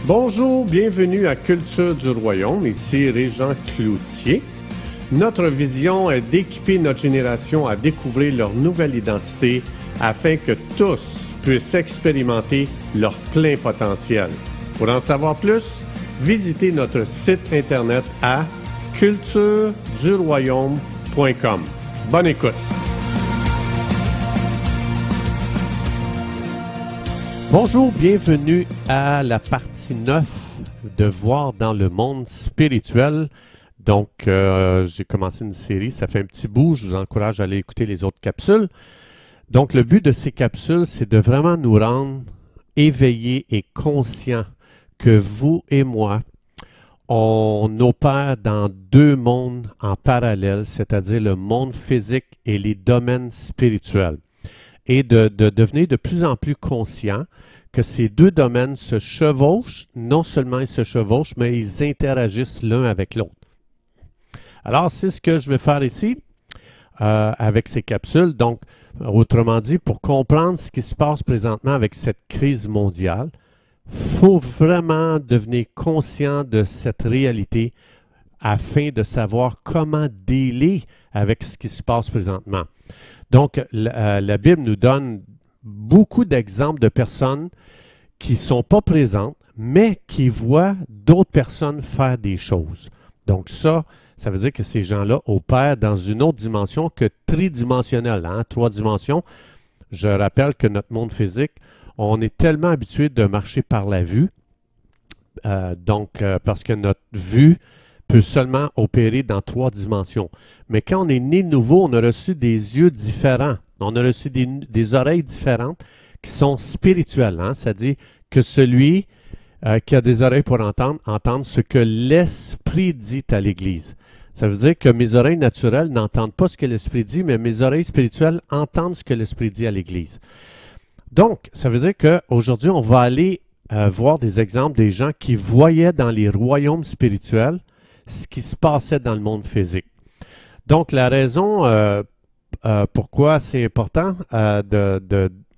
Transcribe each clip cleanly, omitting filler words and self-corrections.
Bonjour, bienvenue à Culture du Royaume, ici Régent Cloutier. Notre vision est d'équiper notre génération à découvrir leur nouvelle identité afin que tous puissent expérimenter leur plein potentiel. Pour en savoir plus, visitez notre site internet à cultureduroyaume.com. Bonne écoute! Bonjour, bienvenue à la partie 9 de Voir dans le monde spirituel. Donc, j'ai commencé une série, ça fait un petit bout, je vous encourage à aller écouter les autres capsules. Donc, le but de ces capsules, c'est de vraiment nous rendre éveillés et conscients que vous et moi, on opère dans deux mondes en parallèle, c'est-à-dire le monde physique et les domaines spirituels. Et de devenir de plus en plus conscient que ces deux domaines se chevauchent, non seulement ils se chevauchent, mais ils interagissent l'un avec l'autre. Alors, c'est ce que je vais faire ici avec ces capsules. Donc, autrement dit, pour comprendre ce qui se passe présentement avec cette crise mondiale, il faut vraiment devenir conscient de cette réalité afin de savoir comment dealer avec ce qui se passe présentement. Donc, la Bible nous donne beaucoup d'exemples de personnes qui ne sont pas présentes, mais qui voient d'autres personnes faire des choses. Donc ça veut dire que ces gens-là opèrent dans une autre dimension que tridimensionnelle, hein, 3 dimensions. Je rappelle que notre monde physique, on est tellement habitué de marcher par la vue, parce que notre vue peut seulement opérer dans 3 dimensions. Mais quand on est né nouveau, on a reçu des yeux différents. On a reçu des oreilles différentes qui sont spirituelles. Hein? C'est-à-dire que celui qui a des oreilles pour entendre ce que l'Esprit dit à l'Église. Ça veut dire que mes oreilles naturelles n'entendent pas ce que l'Esprit dit, mais mes oreilles spirituelles entendent ce que l'Esprit dit à l'Église. Donc, ça veut dire qu'aujourd'hui, on va aller voir des exemples des gens qui voyaient dans les royaumes spirituels ce qui se passait dans le monde physique. Donc, la raison pourquoi c'est important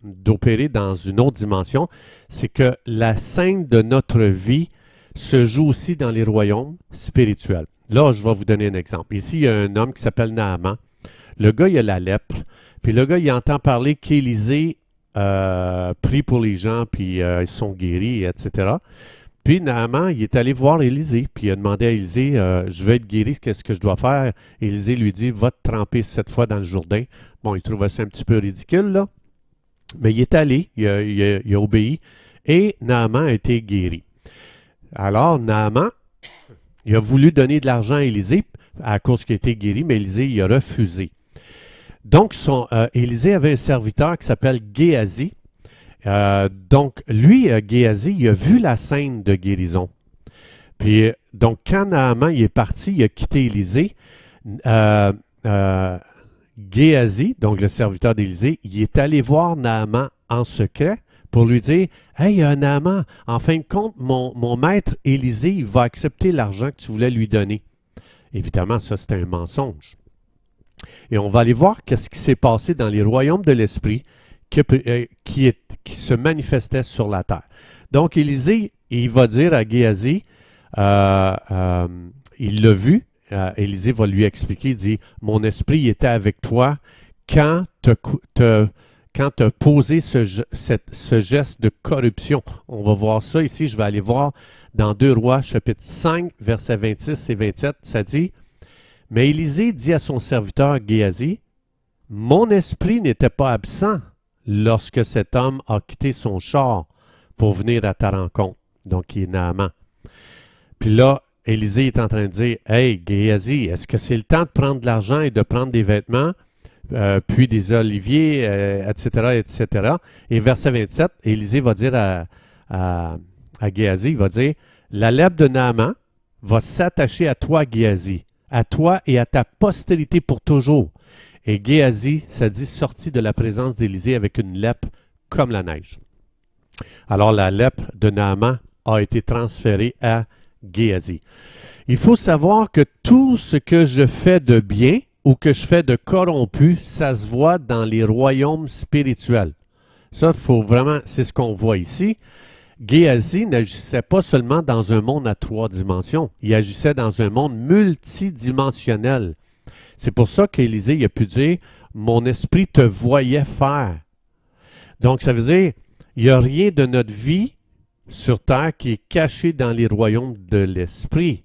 d'opérer dans une autre dimension, c'est que la scène de notre vie se joue aussi dans les royaumes spirituels. Là, je vais vous donner un exemple. Ici, il y a un homme qui s'appelle Naaman. Le gars, il a la lèpre. Puis le gars, il entend parler qu'Élisée prie pour les gens, puis ils sont guéris, etc. Puis Naaman, il est allé voir Élisée, puis il a demandé à Élisée, je veux être guéri, qu'est-ce que je dois faire? Élisée lui dit, va te tremper 7 fois dans le Jourdain. Bon, il trouvait ça un petit peu ridicule, là. Mais il est allé, il a obéi, et Naaman a été guéri. Alors, Naaman, il a voulu donner de l'argent à Élisée à cause qu'il a été guéri, mais Élisée, il a refusé. Donc, Élisée avait un serviteur qui s'appelle Géasi. Donc, lui, Géasi, il a vu la scène de guérison. Puis, donc, quand Naaman il est parti, il a quitté Élisée. Géasi, donc le serviteur d'Élisée, il est allé voir Naaman en secret pour lui dire « Hey, Naaman, en fin de compte, mon maître Élisée, il va accepter l'argent que tu voulais lui donner. » Évidemment, ça, c'est un mensonge. Et on va aller voir qu'est-ce qui s'est passé dans les royaumes de l'esprit qui se manifestait sur la terre. Donc, Élisée, il va dire à Géasi, il l'a vu, Élisée va lui expliquer, il dit, mon esprit était avec toi quand tu as posé ce geste de corruption. On va voir ça ici, je vais aller voir dans 2 Rois, chapitre 5, versets 26 et 27, ça dit, mais Élisée dit à son serviteur Géasi, mon esprit n'était pas absent lorsque cet homme a quitté son char pour venir à ta rencontre. Donc, il est Naaman. Puis là, Élisée est en train de dire, « Hey, Géasi, est-ce que c'est le temps de prendre de l'argent et de prendre des vêtements, puis des oliviers, etc., etc. » Et verset 27, Élisée va dire à Géasi, il va dire, « La lèpre de Naaman va s'attacher à toi, Géasi, à toi et à ta postérité pour toujours. » Et Géasi, ça dit, sortit de la présence d'Élisée avec une lèpre comme la neige. Alors la lèpre de Naaman a été transférée à Géasi. Il faut savoir que tout ce que je fais de bien ou que je fais de corrompu, ça se voit dans les royaumes spirituels. Ça, faut vraiment, c'est ce qu'on voit ici. Géasi n'agissait pas seulement dans un monde à 3 dimensions, il agissait dans un monde multidimensionnel. C'est pour ça qu'Élisée il a pu dire « Mon esprit te voyait faire ». Donc, ça veut dire, il n'y a rien de notre vie sur terre qui est caché dans les royaumes de l'esprit.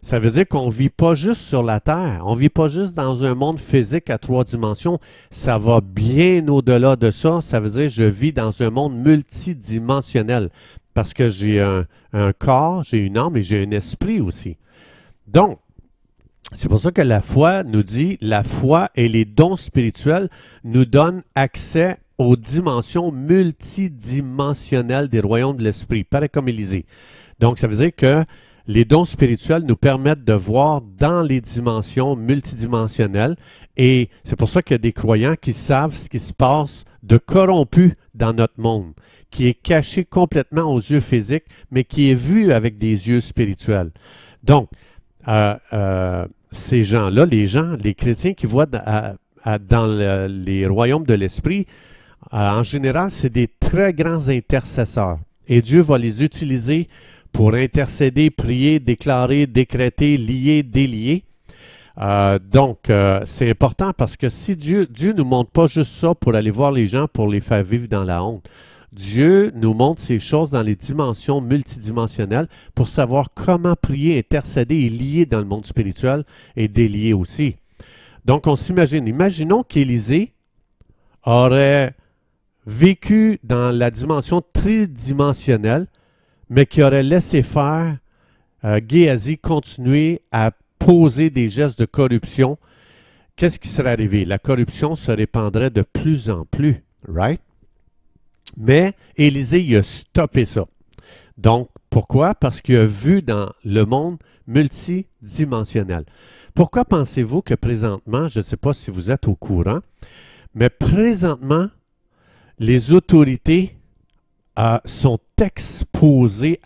Ça veut dire qu'on ne vit pas juste sur la terre, on ne vit pas juste dans un monde physique à 3 dimensions, ça va bien au-delà de ça. Ça veut dire que je vis dans un monde multidimensionnel parce que j'ai un corps, j'ai une âme et j'ai un esprit aussi. Donc, c'est pour ça que la foi nous dit, la foi et les dons spirituels nous donnent accès aux dimensions multidimensionnelles des royaumes de l'esprit, pareil comme Élisée. Donc, ça veut dire que les dons spirituels nous permettent de voir dans les dimensions multidimensionnelles et c'est pour ça qu'il y a des croyants qui savent ce qui se passe de corrompu dans notre monde, qui est caché complètement aux yeux physiques, mais qui est vu avec des yeux spirituels. Donc, ces gens-là, les chrétiens qui voient dans les royaumes de l'esprit, en général, c'est des très grands intercesseurs. Et Dieu va les utiliser pour intercéder, prier, déclarer, décréter, lier, délier. Donc, c'est important parce que si Dieu ne nous montre pas juste ça pour aller voir les gens, pour les faire vivre dans la honte. Dieu nous montre ces choses dans les dimensions multidimensionnelles pour savoir comment prier, intercéder et lier dans le monde spirituel et délier aussi. Donc, on s'imagine, imaginons qu'Élisée aurait vécu dans la dimension tridimensionnelle, mais qui aurait laissé faire Géasi continuer à poser des gestes de corruption. Qu'est-ce qui serait arrivé? La corruption se répandrait de plus en plus, right? Mais Élisée, il a stoppé ça. Donc, pourquoi? Parce qu'il a vu dans le monde multidimensionnel. Pourquoi pensez-vous que présentement, je ne sais pas si vous êtes au courant, mais présentement, les autorités sont exposées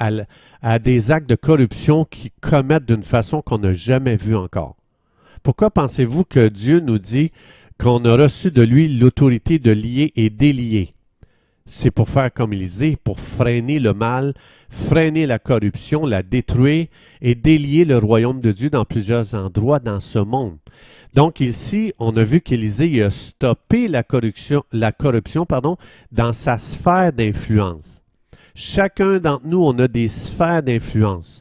à des actes de corruption qu'ils commettent d'une façon qu'on n'a jamais vue encore. Pourquoi pensez-vous que Dieu nous dit qu'on a reçu de lui l'autorité de lier et délier? C'est pour faire comme Élisée, pour freiner le mal, freiner la corruption, la détruire et délier le royaume de Dieu dans plusieurs endroits dans ce monde. Donc ici, on a vu qu'Élisée a stoppé la corruption dans sa sphère d'influence. Chacun d'entre nous, on a des sphères d'influence.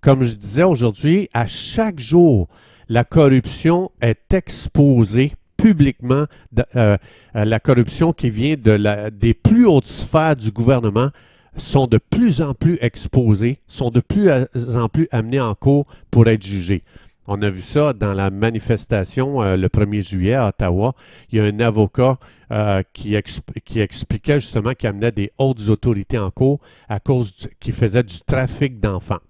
Comme je disais aujourd'hui, à chaque jour, la corruption est exposée publiquement, la corruption qui vient des plus hautes sphères du gouvernement sont de plus en plus exposées, sont de plus en plus amenées en cours pour être jugées. On a vu ça dans la manifestation le 1er juillet à Ottawa. Il y a un avocat qui expliquait justement qu'il amenait des hautes autorités en cours à cause qui faisait du trafic d'enfants.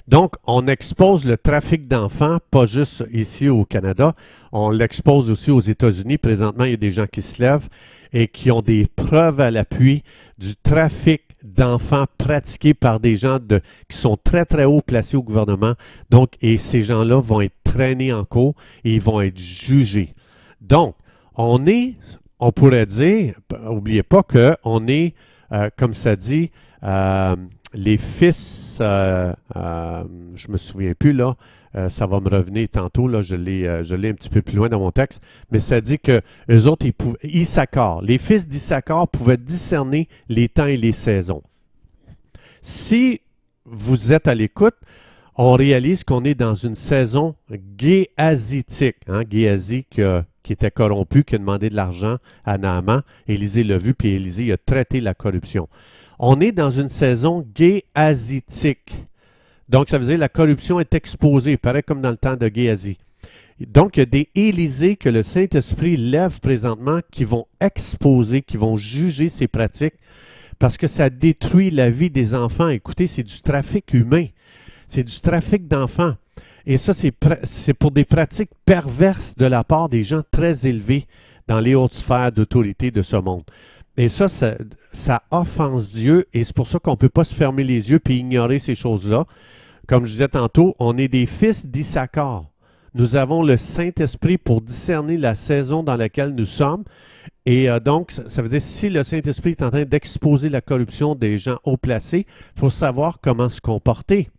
Donc, on expose le trafic d'enfants, pas juste ici au Canada, on l'expose aussi aux États-Unis. Présentement, il y a des gens qui se lèvent et qui ont des preuves à l'appui du trafic d'enfants pratiqué par des gens qui sont très, très haut placés au gouvernement. Donc, et ces gens-là vont être traînés en cours et ils vont être jugés. Donc, on pourrait dire, n'oubliez pas qu'on est, comme ça dit, les fils, je me souviens plus là, ça va me revenir tantôt, là, je l'ai un petit peu plus loin dans mon texte, mais ça dit que eux autres, Issachar, les fils d'Issachar pouvaient discerner les temps et les saisons. Si vous êtes à l'écoute, on réalise qu'on est dans une saison géasitique. Hein? Géasi qui était corrompu, qui a demandé de l'argent à Naaman. Élisée l'a vu, puis Élisée a traité la corruption. On est dans une saison géasitique. Donc, ça veut dire que la corruption est exposée, pareil comme dans le temps de Géasi. Donc, il y a des Élysées que le Saint-Esprit lève présentement qui vont exposer, qui vont juger ces pratiques parce que ça détruit la vie des enfants. Écoutez, c'est du trafic humain. C'est du trafic d'enfants. Et ça, c'est pour des pratiques perverses de la part des gens très élevés dans les hautes sphères d'autorité de ce monde. Et ça offense Dieu et c'est pour ça qu'on ne peut pas se fermer les yeux et ignorer ces choses-là. Comme je disais tantôt, on est des fils d'Issachar. nous avons le Saint-Esprit pour discerner la saison dans laquelle nous sommes. Et donc, ça veut dire si le Saint-Esprit est en train d'exposer la corruption des gens haut placés, il faut savoir comment se comporter.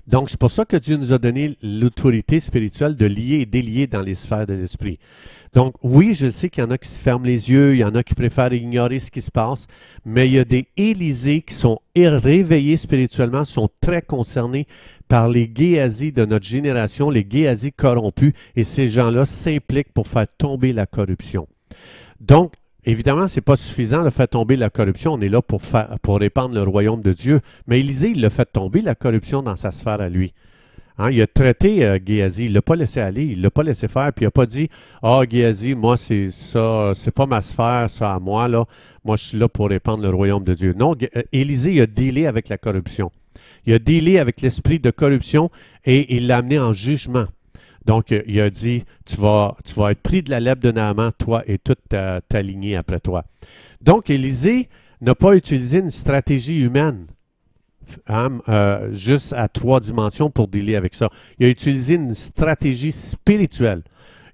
Donc, c'est pour ça que Dieu nous a donné l'autorité spirituelle de lier et délier dans les sphères de l'esprit. Donc, oui, je sais qu'il y en a qui se ferment les yeux, il y en a qui préfèrent ignorer ce qui se passe, mais il y a des Élysées qui sont réveillés spirituellement, sont très concernés par les Géasi de notre génération, les Géasi corrompus, et ces gens-là s'impliquent pour faire tomber la corruption. Donc, évidemment, ce n'est pas suffisant de faire tomber la corruption. On est là pour répandre le royaume de Dieu. Mais Élisée, il a fait tomber la corruption dans sa sphère à lui. Hein, il a traité Géasi, il ne l'a pas laissé aller, il ne l'a pas laissé faire, puis il n'a pas dit « Ah, Géasi, moi, c'est ça, c'est pas ma sphère, ça, à moi, là. Moi, je suis là pour répandre le royaume de Dieu. » Non, Élisée, il a dealé avec la corruption. Il a dealé avec l'esprit de corruption et il l'a amené en jugement. Donc, il a dit, tu vas être pris de la lèpre de Naaman, toi et toute ta lignée après toi. Donc, Élisée n'a pas utilisé une stratégie humaine, juste à 3 dimensions pour dealer avec ça. Il a utilisé une stratégie spirituelle.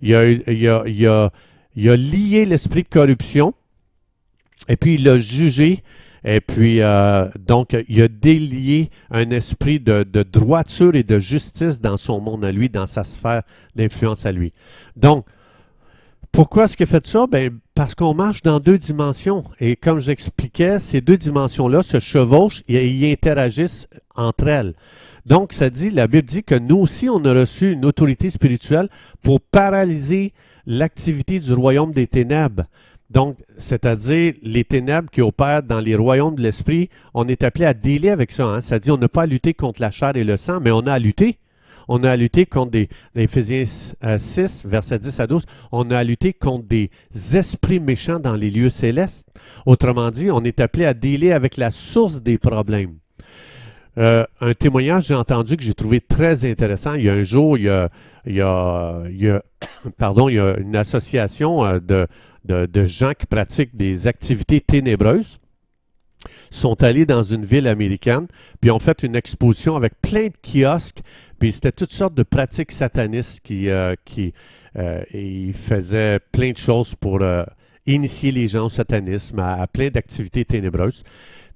Il a lié l'esprit de corruption et puis il l'a jugé. Et puis, donc, il a délié un esprit de droiture et de justice dans son monde à lui, dans sa sphère d'influence à lui. Donc, pourquoi est-ce qu'il a fait ça? Bien, parce qu'on marche dans 2 dimensions. Et comme j'expliquais, ces 2 dimensions-là se chevauchent et y interagissent entre elles. Donc, la Bible dit que nous aussi, on a reçu une autorité spirituelle pour paralyser l'activité du royaume des ténèbres. Donc, c'est-à-dire les ténèbres qui opèrent dans les royaumes de l'esprit, on est appelé à dealer avec ça. Hein? C'est-à-dire, on n'a pas à lutter contre la chair et le sang, mais on a à lutter. On a à lutter contre Éphésiens 6, versets 10 à 12, on a à lutter contre des esprits méchants dans les lieux célestes. Autrement dit, on est appelé à dealer avec la source des problèmes. Un témoignage que j'ai entendu que j'ai trouvé très intéressant. Il y a un jour, il y a une association de gens qui pratiquent des activités ténébreuses, sont allés dans une ville américaine, puis ont fait une exposition avec plein de kiosques, puis c'était toutes sortes de pratiques satanistes qui ils faisaient plein de choses pour initier les gens au satanisme, à plein d'activités ténébreuses.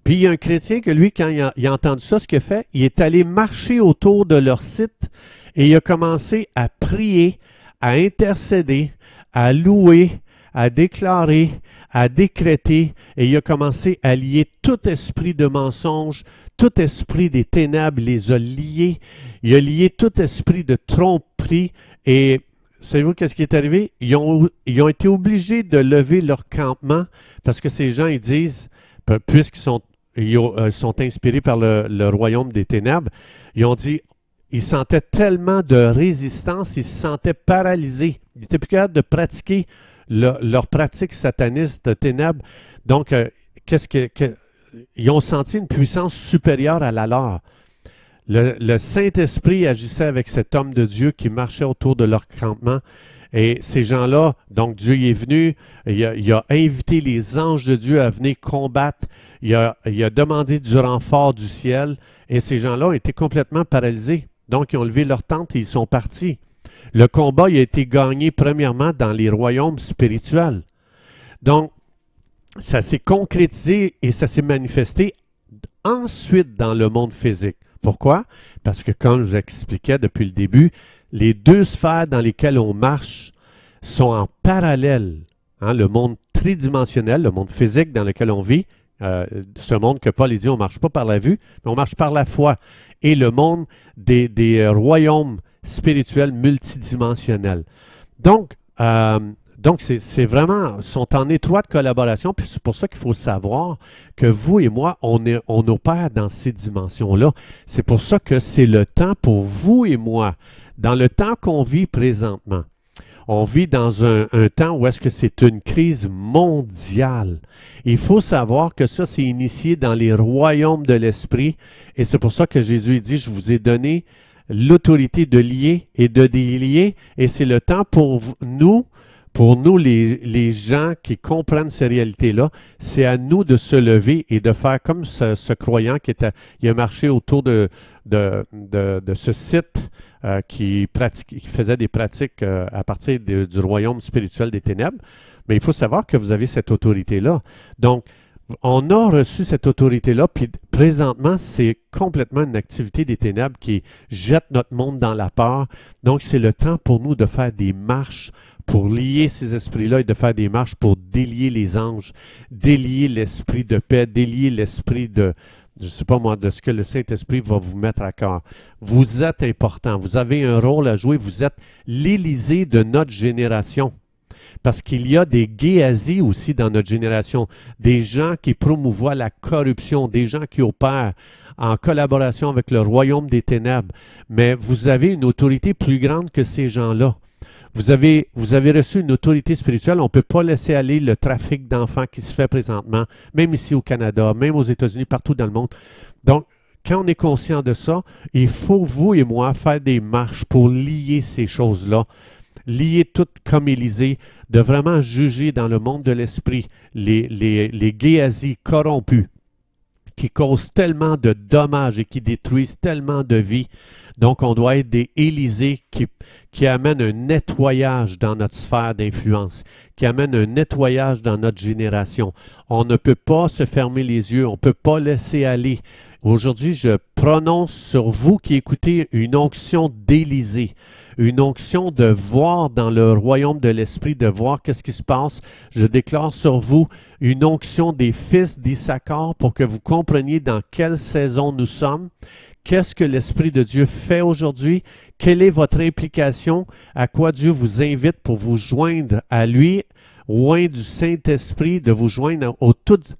Puis il y a un chrétien que lui, quand il a entendu ça, ce qu'il a fait, il est allé marcher autour de leur site et il a commencé à prier, à intercéder, à louer, à déclarer, à décréter, et il a commencé à lier tout esprit de mensonge, tout esprit des ténèbres, il les a liés. Il a lié tout esprit de tromperie, et savez-vous qu'est-ce qui est arrivé? Ils ont été obligés de lever leur campement, parce que ces gens, ils disent, puisqu'ils sont inspirés par le royaume des ténèbres, ils ont dit, ils sentaient tellement de résistance, ils se sentaient paralysés. Ils n'étaient plus capables de pratiquer leur pratique sataniste de ténèbres. Donc, ils ont senti une puissance supérieure à la leur. Le Saint-Esprit agissait avec cet homme de Dieu qui marchait autour de leur campement. Et ces gens-là, donc Dieu y est venu, il a invité les anges de Dieu à venir combattre, il a demandé du renfort du ciel, et ces gens-là ont été complètement paralysés. Donc, ils ont levé leur tente et ils sont partis. Le combat il a été gagné premièrement dans les royaumes spirituels. Donc, ça s'est concrétisé et ça s'est manifesté ensuite dans le monde physique. Pourquoi? Parce que comme je vous expliquais depuis le début, les 2 sphères dans lesquelles on marche sont en parallèle. Hein, le monde tridimensionnel, le monde physique dans lequel on vit, ce monde que Paul dit, on ne marche pas par la vue, mais on marche par la foi. Et le monde des royaumes spirituels multidimensionnels. Donc c'est vraiment, sont en étroite collaboration, puis c'est pour ça qu'il faut savoir que vous et moi, on opère dans ces dimensions-là. C'est pour ça que c'est le temps pour vous et moi, dans le temps qu'on vit présentement. On vit dans un temps où est-ce que c'est une crise mondiale. Il faut savoir que ça, c'est initié dans les royaumes de l'esprit, et c'est pour ça que Jésus dit, je vous ai donné l'autorité de lier et de délier, et c'est le temps pour nous, Pour nous, les gens qui comprennent ces réalités-là, c'est à nous de se lever et de faire comme ce croyant il a marché autour de ce site qui faisait des pratiques à partir du royaume spirituel des ténèbres. Mais il faut savoir que vous avez cette autorité-là. Donc, on a reçu cette autorité-là, puis présentement, c'est complètement une activité des ténèbres qui jette notre monde dans la peur. Donc, c'est le temps pour nous de faire des marches pour lier ces esprits-là et de faire des marches pour délier les anges, délier l'esprit de paix, délier l'esprit de, je ne sais pas moi, de ce que le Saint-Esprit va vous mettre à cœur. Vous êtes important, vous avez un rôle à jouer, vous êtes l'Élysée de notre génération. Parce qu'il y a des Géasi aussi dans notre génération, des gens qui promouvoient la corruption, des gens qui opèrent en collaboration avec le royaume des ténèbres. Mais vous avez une autorité plus grande que ces gens-là. Vous avez reçu une autorité spirituelle. On ne peut pas laisser aller le trafic d'enfants qui se fait présentement, même ici au Canada, même aux États-Unis, partout dans le monde. Donc, quand on est conscient de ça, il faut, vous et moi, faire des marches pour lier ces choses-là. Lier tout comme Élisée, de vraiment juger dans le monde de l'esprit les Géasi corrompus qui causent tellement de dommages et qui détruisent tellement de vies. Donc, on doit être des Élysées qui amènent un nettoyage dans notre sphère d'influence, qui amènent un nettoyage dans notre génération. On ne peut pas se fermer les yeux, on ne peut pas laisser aller. Aujourd'hui, je prononce sur vous qui écoutez une onction d'Élysée, une onction de voir dans le royaume de l'Esprit, de voir qu'est-ce qui se passe. Je déclare sur vous une onction des fils d'Issachar pour que vous compreniez dans quelle saison nous sommes. Qu'est-ce que l'Esprit de Dieu fait aujourd'hui? Quelle est votre implication? À quoi Dieu vous invite pour vous joindre à lui, loin du Saint-Esprit, de vous joindre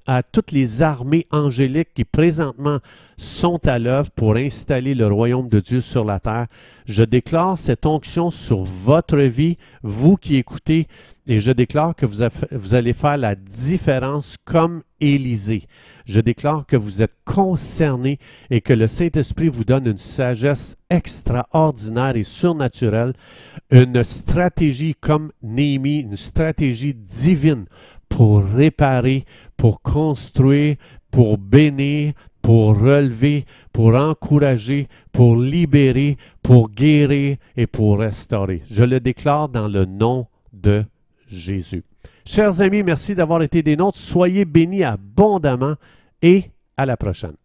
à toutes les armées angéliques qui présentement sont à l'œuvre pour installer le royaume de Dieu sur la terre. Je déclare cette onction sur votre vie, vous qui écoutez, et je déclare que vous allez faire la différence comme Élisée. Je déclare que vous êtes concernés et que le Saint-Esprit vous donne une sagesse extraordinaire et surnaturelle, une stratégie comme Néhémie, une stratégie divine pour réparer, pour construire, pour bénir, pour relever, pour encourager, pour libérer, pour guérir et pour restaurer. Je le déclare dans le nom de Jésus. Chers amis, merci d'avoir été des nôtres. Soyez bénis abondamment et à la prochaine.